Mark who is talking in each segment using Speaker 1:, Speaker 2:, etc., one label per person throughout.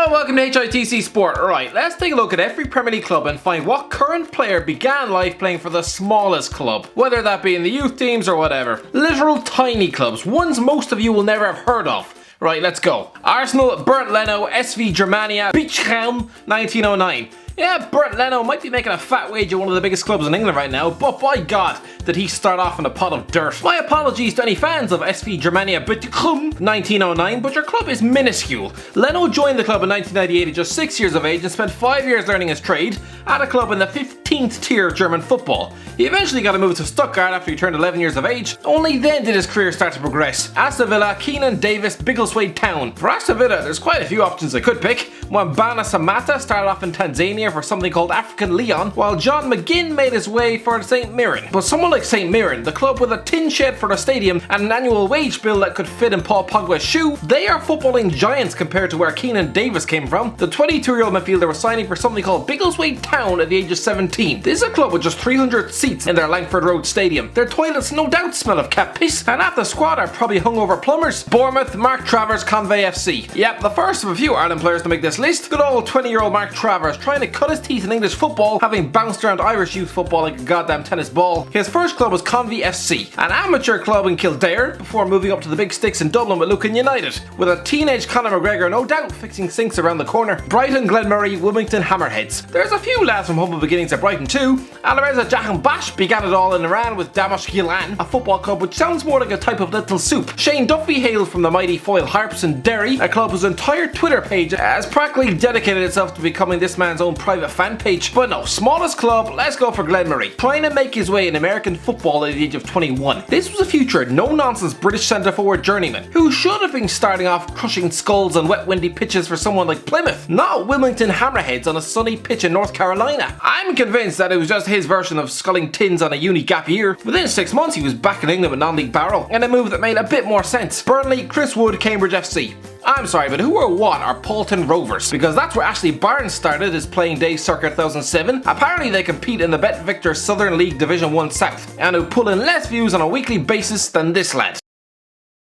Speaker 1: Hello, welcome to HITC Sport. Right, let's take a look at every Premier League club and find what current player began life playing for the smallest club, whether that be in the youth teams or whatever. Literal tiny clubs, ones most of you will never have heard of. Right, let's go. Arsenal, BERND LENO, SV Germania, Bietigheim, 1909. Yeah, BERND LENO might be making a fat wage at one of the biggest clubs in England right now, but by God, did he start off in a pot of dirt. My apologies to any fans of SV Germania Bietigheim 1909, but your club is minuscule. Leno joined the club in 1998 at just 6 years of age and spent 5 years learning his trade at a club in the 15th tier of German football. He eventually got a move to Stuttgart after he turned 11 years of age. Only then did his career start to progress. Aston Villa, KEINAN, Davis, Biggleswade Town. For Aston Villa, there's quite a few options I could pick. Wambana Samatta started off in Tanzania for something called African Leon, while John McGinn made his way for St Mirren. But someone like St Mirren, the club with a tin shed for the stadium and an annual wage bill that could fit in Paul Pogba's shoe, they are footballing giants compared to where KEINAN Davis came from. The 22-year-old midfielder was signing for something called Biggleswade Town at the age of 17. This is a club with just 300 seats in their Langford Road stadium. Their toilets no doubt smell of cat piss, and half the squad are probably hungover plumbers. Bournemouth, Mark Travers, Confey FC. Yep, the first of a few Ireland players to make this list. Good old 20-year-old Mark Travers, trying to cut his teeth in English football, having bounced around Irish youth football like a goddamn tennis ball. His first club was Confey FC, an amateur club in Kildare, before moving up to the big sticks in Dublin with Lucan United, with a teenage Conor McGregor no doubt fixing sinks around the corner. Brighton, Glenmurray, Wilmington, Hammerheads. There's a few lads from humble beginnings at Brighton too. Alireza Jahanbash began it all in Iran with GAYLE, a football club which sounds more like a type of little soup. Shane Duffy hailed from the mighty Foyle Harps in Derry, a club whose entire Twitter page has practically dedicated itself to becoming this man's own private fan page. But no, smallest club, let's go for Glenmurray, trying to make his way in American football at the age of 21. This was a future no-nonsense British centre-forward journeyman who should have been starting off crushing skulls on wet windy pitches for someone like Plymouth, not Wilmington Hammerheads on a sunny pitch in North Carolina. I'm convinced that it was just his version of sculling tins on a uni gap year. Within 6 months he was back in England with non-league Barrow, and a move that made a bit more sense. Burnley, Chris Wood, Cambridge FC. I'm sorry, but who or what are Paulton Rovers? Because that's where Ashley Barnes started his playing days circa 2007. Apparently they compete in the Bet Victor Southern League Division 1 South, and who pull in less views on a weekly basis than this lad.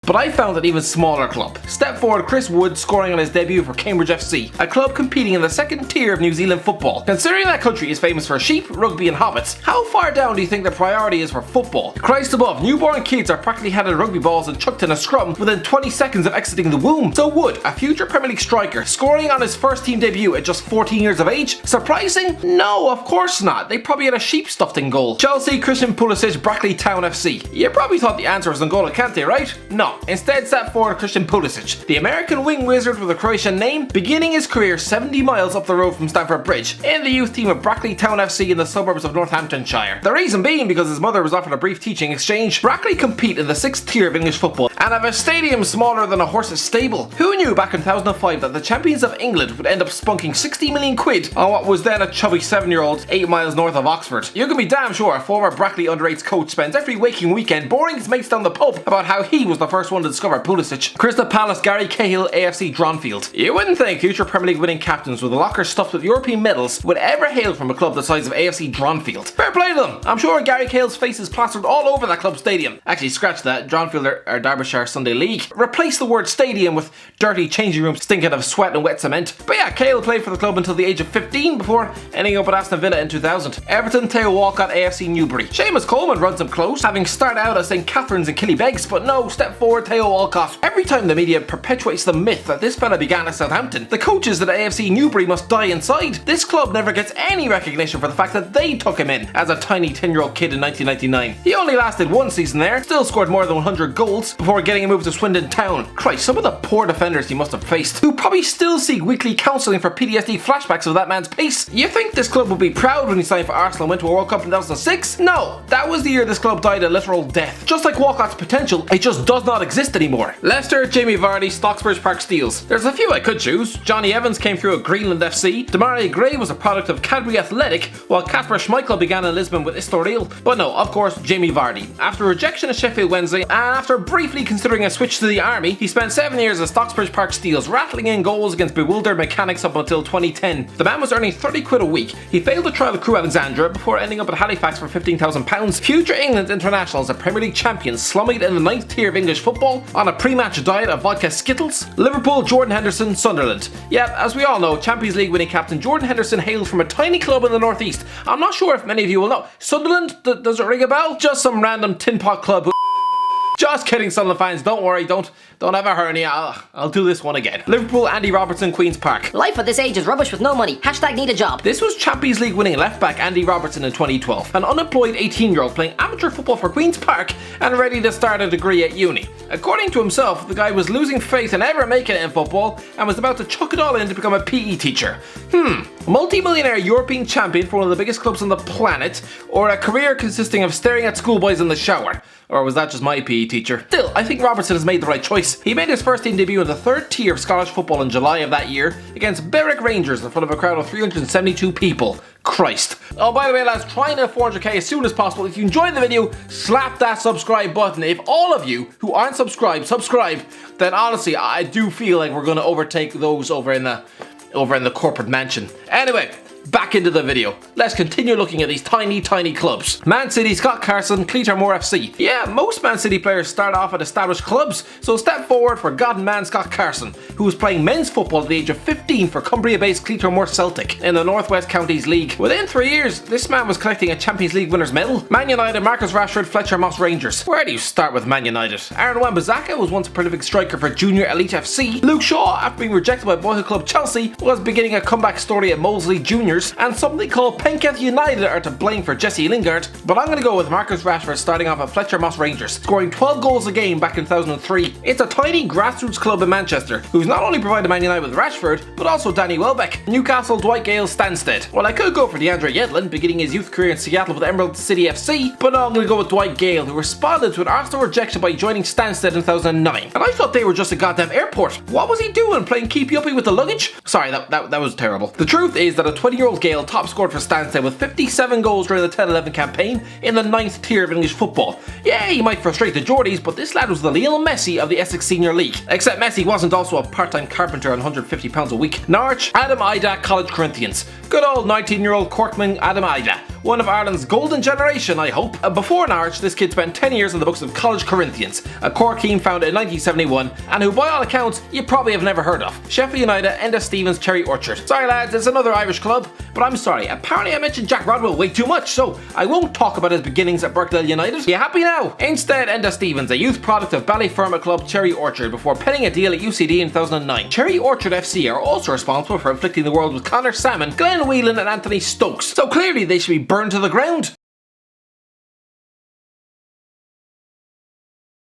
Speaker 1: But I found an even smaller club. Step forward Chris Wood scoring on his debut for Cambridge FC, a club competing in the second tier of New Zealand football. Considering that country is famous for sheep, rugby and hobbits, how far down do you think the priority is for football? Christ above, newborn kids are practically handed rugby balls and chucked in a scrum within 20 seconds of exiting the womb. So Wood, a future Premier League striker, scoring on his first team debut at just 14 years of age? Surprising? No, of course not. They probably had a sheep stuffed in goal. Chelsea, Christian Pulisic, Brackley Town FC. You probably thought the answer was N'Golo Kante, right? No. Instead sat forward Christian Pulisic, the American wing wizard with a Croatian name, beginning his career 70 miles up the road from Stamford Bridge, in the youth team of Brackley Town FC in the suburbs of Northamptonshire. The reason being because his mother was offered a brief teaching exchange. Brackley compete in the 6th tier of English football and have a stadium smaller than a horse's stable. Who knew back in 2005 that the champions of England would end up spunking 60 million quid on what was then a chubby 7-year-old 8 miles north of Oxford? You can be damn sure a former Brackley under-8s coach spends every waking weekend boring his mates down the pub about how he was the first one to discover Pulisic. Crystal Palace, Gary Cahill, AFC Dronfield. You wouldn't think future Premier League winning captains with a locker stuffed with European medals would ever hail from a club the size of AFC Dronfield. Fair play to them. I'm sure Gary Cahill's face is plastered all over that club stadium. Actually, scratch that. Dronfield are Derbyshire Sunday League. Replace the word stadium with dirty changing rooms stinking of sweat and wet cement. But yeah, Cahill played for the club until the age of 15 before ending up at Aston Villa in 2000. Everton, Theo Walcott, AFC Newbury. Seamus Coleman runs him close, having started out as St Catherine's and Killybegs, but no, step forward Theo Walcott. Every time the media perpetuates the myth that this fella began at Southampton, the coaches at AFC Newbury must die inside. This club never gets any recognition for the fact that they took him in as a tiny 10-year-old kid in 1999. He only lasted 1 season there, still scored more than 100 goals before getting a move to Swindon Town. Christ, some of the poor defenders he must have faced, who probably still seek weekly counselling for PTSD flashbacks of that man's pace. You think this club would be proud when he signed for Arsenal and went to a World Cup in 2006? No, that was the year this club died a literal death. Just like Walcott's potential, it just does not exist anymore. Leicester, Jamie Vardy, Stocksbridge Park Steels. There's a few I could choose. Johnny Evans came through at Greenland FC. Demarai Gray was a product of Cadbury Athletic, while Kasper Schmeichel began in Lisbon with Estoril. But no, of course, Jamie Vardy. After rejection at Sheffield Wednesday, and after briefly considering a switch to the army, he spent 7 years at Stocksbridge Park Steels, rattling in goals against bewildered mechanics up until 2010. The man was earning 30 quid a week. He failed to try with Crewe Alexandra before ending up at Halifax for £15,000. Future England internationals and Premier League champions slumming in the 9th tier of English football football on a pre-match diet of vodka Skittles? Liverpool, Jordan Henderson, Sunderland. Yeah, as we all know, Champions League winning captain Jordan Henderson hails from a tiny club in the northeast. I'm not sure if many of you will know. Sunderland? Does it ring a bell? Just some random tin pot club. Just kidding, Sunderland fans, don't worry, don't have a hernia, I'll do this one again. Liverpool, Andy Robertson, Queen's Park.
Speaker 2: Life at this age is rubbish with no money. Hashtag need a job.
Speaker 1: This was Champions League winning left back Andy Robertson in 2012, an unemployed 18-year-old playing amateur football for Queen's Park and ready to start a degree at uni. According to himself, the guy was losing faith in ever making it in football and was about to chuck it all in to become a PE teacher. Multi-millionaire European champion for one of the biggest clubs on the planet, or a career consisting of staring at schoolboys in the shower. Or was that just my PE teacher? Still, I think Robertson has made the right choice. He made his first team debut in the third tier of Scottish football in July of that year against Berwick Rangers in front of a crowd of 372 people. Christ. Oh, by the way, lads, trying to 400k as soon as possible. If you enjoyed the video, slap that subscribe button. If all of you who aren't subscribed, subscribe, then honestly, I do feel like we're going to overtake those over in the corporate mansion. Anyway, back into the video. Let's continue looking at these tiny clubs. Man City, Scott Carson, Cleator, Moor FC. Yeah, most Man City players start off at established clubs, so step forward for forgotten man Scott Carson, who was playing men's football at the age of 15 for Cumbria-based Cleator Moor Celtic in the North West Counties League. Within 3 years, this man was collecting a Champions League winners medal. Man United, Marcus Rashford, Fletcher, Moss Rangers. Where do you start with Man United? Aaron Wan-Bissaka was once a prolific striker for Junior Elite FC. Luke Shaw, after being rejected by boyhood club Chelsea, was beginning a comeback story at Molesley Juniors, and something called Penketh United are to blame for Jesse Lingard, but I'm going to go with Marcus Rashford starting off at Fletcher Moss Rangers, scoring 12 goals a game back in 2003. It's a tiny grassroots club in Manchester, who's not only provided Man United with Rashford, but also Danny Welbeck. Newcastle, Dwight GAYLE, Stansted. Well, I could go for DeAndre Yedlin, beginning his youth career in Seattle with Emerald City FC, but no, I'm going to go with Dwight GAYLE, who responded to an Arsenal rejection by joining Stansted in 2009. And I thought they were just a goddamn airport. What was he doing, playing keepy-uppy with the luggage? Sorry, that was terrible. The truth is that a 20-year-old GAYLE top scored for Stansted with 57 goals during the 10-11 campaign in the 9th tier of English football. Yeah, he might frustrate the Geordies, but this lad was the Lionel Messi of the Essex Senior League. Except Messi wasn't also a part-time carpenter on £150 a week. Norwich, Adam Ida, College Corinthians. Good old 19-year-old Corkman Adam Ida. One of Ireland's golden generation, I hope. Before Norwich, this kid spent 10 years in the books of College Corinthians, a Cork team founded in 1971, and who by all accounts, you probably have never heard of. Sheffield United, Enda Stevens, Cherry Orchard. Sorry lads, it's another Irish club, but I'm sorry, apparently I mentioned Jack Rodwell way too much, so I won't talk about his beginnings at Berkeley United. You happy now? Instead, Enda Stevens, a youth product of Ballyfermot club Cherry Orchard, before penning a deal at UCD in 2009. Cherry Orchard FC are also responsible for inflicting the world with Connor Salmon, Glenn Whelan and Anthony Stokes, so clearly they should be burned to the ground.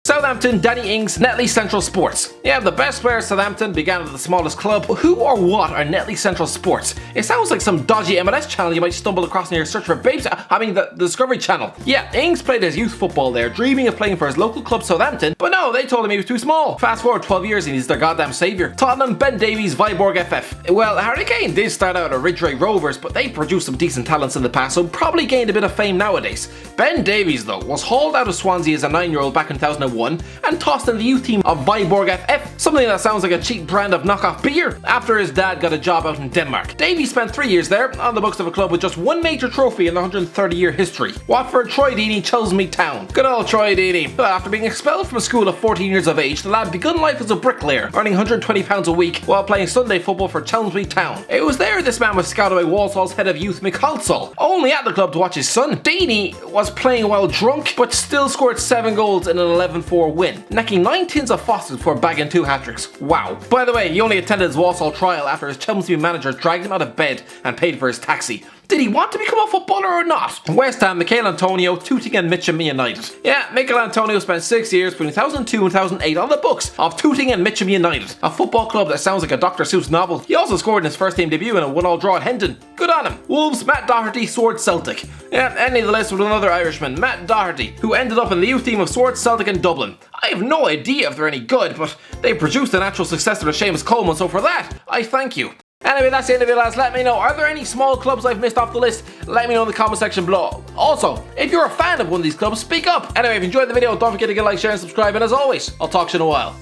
Speaker 1: Southampton, Danny Ings, Netley Central Sports. Yeah, the best player Southampton began at the smallest club, but who or what are Netley Central Sports? It sounds like some dodgy MLS channel you might stumble across in your search for babes. I mean the Discovery Channel. Yeah, Ings played his youth football there, dreaming of playing for his local club Southampton, but no, they told him he was too small. Fast forward 12 years and he's their goddamn saviour. Tottenham, Ben Davies, Viborg FF. Well, Harry Kane did start out at Ridgeway Rovers, but they produced some decent talents in the past, so probably gained a bit of fame nowadays. Ben Davies, though, was hauled out of Swansea as a 9-year-old back in 2001 and tossed in the youth team of Viborg FF, something that sounds like a cheap brand of knockoff beer, after his dad got a job out in Denmark. Davies spent 3 years there, on the books of a club with just one major trophy in their 130-year history. Watford, Troy Deeney, Chelsea Town. Good old Troy Deeney. But after being expelled from school at 14 years of age, the lad begun life as a bricklayer, earning £120 a week while playing Sunday football for Chelmsford Town. It was there this man was scouted by Walsall's head of youth MICHAIL, only at the club to watch his son. Deeney was playing while drunk, but still scored 7 goals in an 11-4 win, necking 9 tins of Fosters before bagging 2 hat-tricks. Wow. By the way, he only attended his Walsall trial after his Chelmsford manager dragged him out of bed and paid for his taxi. Did he want to become a footballer or not? West Ham, MICHAIL Antonio, Tooting and Mitcham United. Yeah, MICHAIL Antonio spent 6 years between 2002 and 2008 on the books of Tooting and Mitcham United, a football club that sounds like a Dr. Seuss novel. He also scored in his first team debut in a 1-1 draw at Hendon. Good on him. Wolves, Matt Doherty, Swords Celtic. Yeah, ending the list with another Irishman, Matt Doherty, who ended up in the youth team of Swords Celtic in Dublin. I have no idea if they're any good, but they produced a natural successor to Seamus Coleman, so for that, I thank you. Anyway, that's the end of it, lads. Let me know, are there any small clubs I've missed off the list? Let me know in the comment section below. Also, if you're a fan of one of these clubs, speak up. Anyway, if you enjoyed the video, don't forget to get a like, share and subscribe, and as always, I'll talk to you in a while.